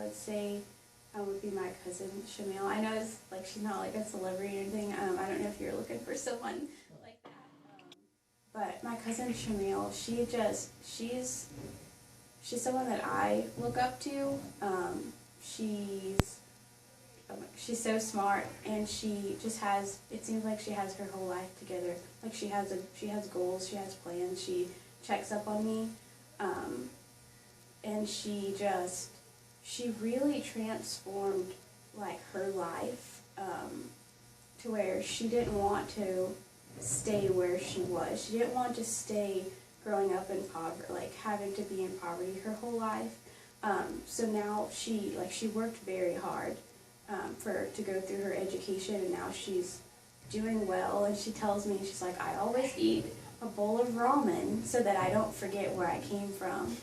would say would be my cousin Shamil. I know it's like she's not like a celebrity or anything. I don't know if you're looking for someone like that. But my cousin Shamil, she's someone that I look up to. She's so smart, and she just has. It seems like she has her whole life together. Like she has goals, she has plans. She checks up on me, and she really transformed like her life to where she didn't want to stay where she was. She didn't want to stay growing up in poverty, like having to be in poverty her whole life. So now she worked very hard to go through her education, and now she's doing well. And she tells me, she's like, I always eat a bowl of ramen so that I don't forget where I came from.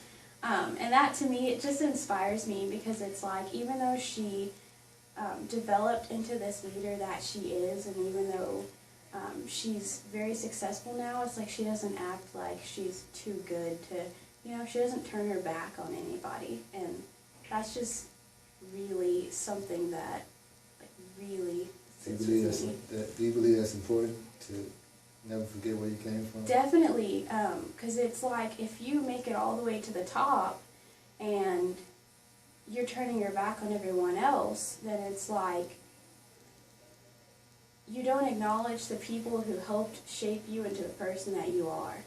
And that to me, it just inspires me, because it's like, even though she developed into this leader that she is, and even though she's very successful now, it's like she doesn't act like she's too good to, she doesn't turn her back on anybody. And that's just really something that, like, really sits with me. Do you believe that's important, to never forget where you came from? Definitely, because it's like, if you make it all the way to the top and you're turning your back on everyone else, then it's like you don't acknowledge the people who helped shape you into the person that you are.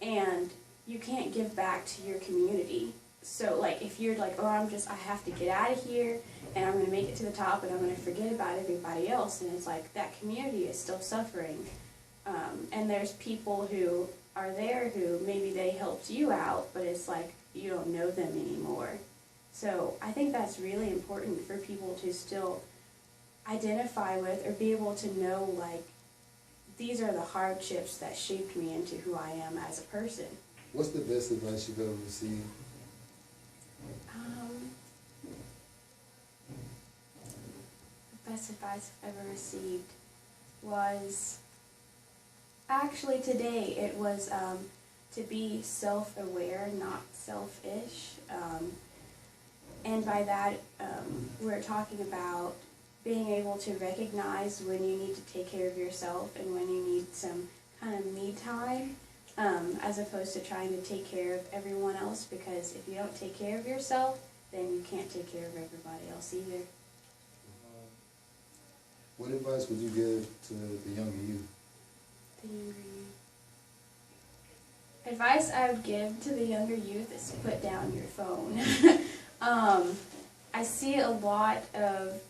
And you can't give back to your community. So, like, if you're like, oh, I have to get out of here, and I'm going to make it to the top, and I'm going to forget about everybody else, and it's like, that community is still suffering. And there's people who are there who maybe they helped you out, but it's like, you don't know them anymore. So I think that's really important for people to still identify with, or be able to know, like, these are the hardships that shaped me into who I am as a person. What's the best advice you've ever received? The best advice I've ever received was, actually today, it was to be self-aware, not selfish. And by that, we're talking about being able to recognize when you need to take care of yourself and when you need some kind of me time, as opposed to trying to take care of everyone else, because if you don't take care of yourself, then you can't take care of everybody else either. What advice would you give to the younger youth? The younger youth. Advice I would give to the younger youth is to put down your phone. I see a lot of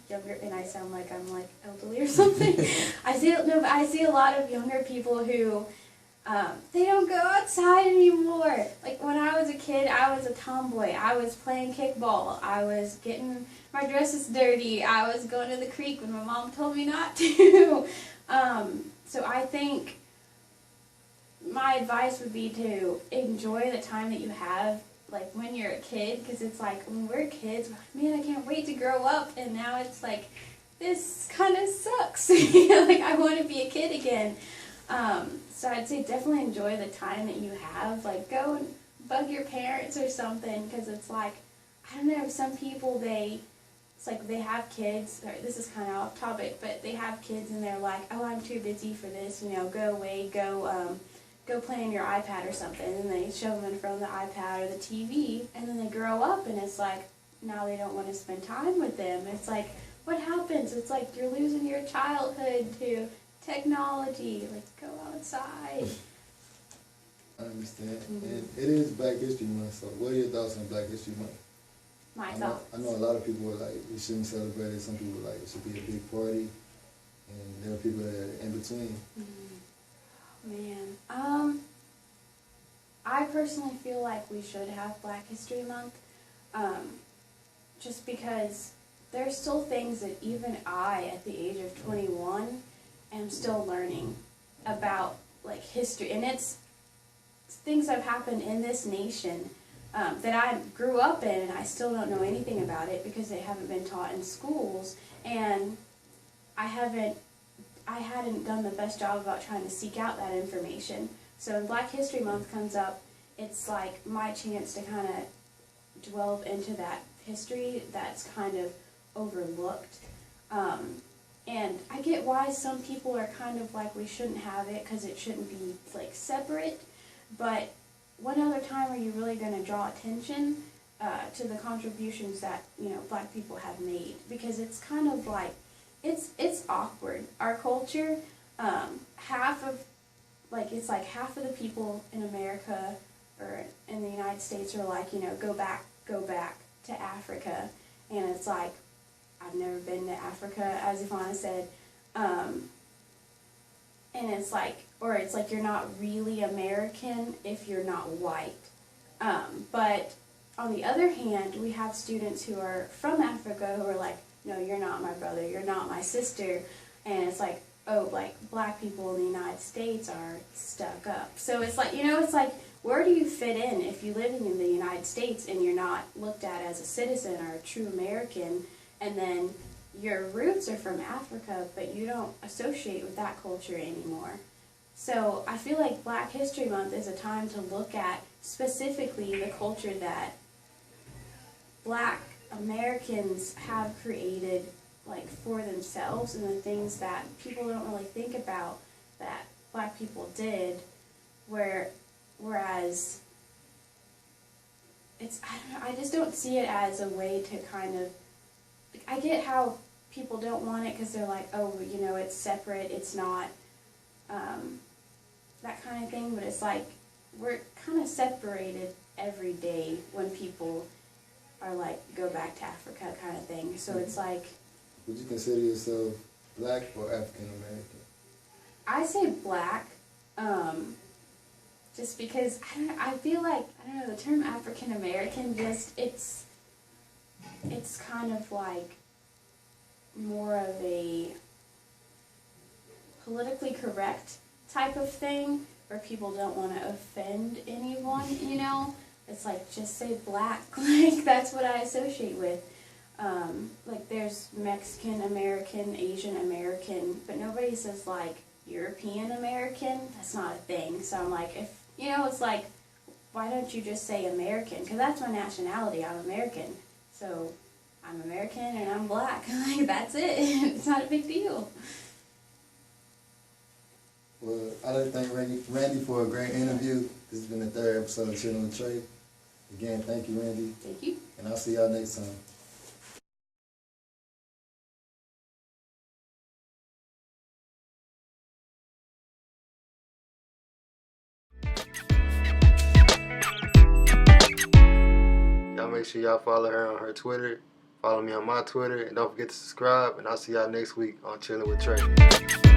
younger, and I sound like I'm like elderly or something. I see a lot of younger people who they don't go outside anymore. Like, when I was a kid, I was a tomboy. I was playing kickball. I was getting my dresses dirty. I was going to the creek when my mom told me not to. So I think my advice would be to enjoy the time that you have, like, when you're a kid, because it's like, when we're kids, we're like, man, I can't wait to grow up, and now it's like, this kind of sucks. Like, I want to be a kid again. So I'd say definitely enjoy the time that you have. Like, go and bug your parents or something, because it's like, I don't know, some people, it's like they have kids, or this is kind of off topic, but they have kids and they're like, oh, I'm too busy for this, go away, go play on your iPad or something, and they shove them in front of the iPad or the TV, and then they grow up, and it's like, now they don't want to spend time with them. It's like, what happens? It's like you're losing your childhood to technology. Like, go outside. I understand. Mm-hmm. And it is Black History Month, so what are your thoughts on Black History Month? My thoughts? I know a lot of people are like, we shouldn't celebrate it. Some people are like, it should be a big party. And there are people that are in between. Mm-hmm. Man. I personally feel like we should have Black History Month. Just because there's still things that even I, at the age of 21, am still learning about, like, history. And it's things that have happened in this nation that I grew up in, and I still don't know anything about it because they haven't been taught in schools. And I hadn't done the best job about trying to seek out that information. So when Black History Month comes up, it's like my chance to kind of delve into that history that's kind of overlooked. And I get why some people are kind of like, we shouldn't have it because it shouldn't be like separate, but what other time are you really going to draw attention to the contributions that, you know, Black people have made? Because it's kind of like, it's awkward. Our culture, it's like half of the people in America or in the United States are like, you know, go back to Africa. And it's like, I've never been to Africa, as Ivana said. And it's like, or it's like you're not really American if you're not white. But on the other hand, we have students who are from Africa who are like, no, you're not my brother, you're not my sister. And it's like, oh, like Black people in the United States are stuck up. So it's like, you know, it's like, where do you fit in if you're living in the United States and you're not looked at as a citizen or a true American, and then your roots are from Africa, but you don't associate with that culture anymore? So I feel like Black History Month is a time to look at specifically the culture that Black Americans have created, like, for themselves, and the things that people don't really think about that Black people did, whereas it's, I don't know, I just don't see it as a way to kind of, like, I get how people don't want it because they're like, oh, you know, it's separate, it's not, that kind of thing, but it's like, we're kind of separated every day when people are like, go back to Africa kind of thing. So it's like... Would you consider yourself Black or African American? I say Black, just because, I feel like, I don't know, the term African American just, it's kind of like more of a politically correct type of thing where people don't want to offend anyone, you know? It's like, just say Black, like, that's what I associate with. Like, there's Mexican American, Asian American, but nobody says, like, European American. That's not a thing. So I'm like, if, you know, it's like, why don't you just say American? Because that's my nationality. I'm American. So I'm American and I'm Black. Like, that's it. It's not a big deal. Well, I'd like to thank Randi for a great interview. This has been the 3rd episode of Chillin with Trai. Again, thank you, Randi. Thank you. And I'll see y'all next time. Y'all make sure y'all follow her on her Twitter. Follow me on my Twitter. And don't forget to subscribe. And I'll see y'all next week on Chillin with Trai.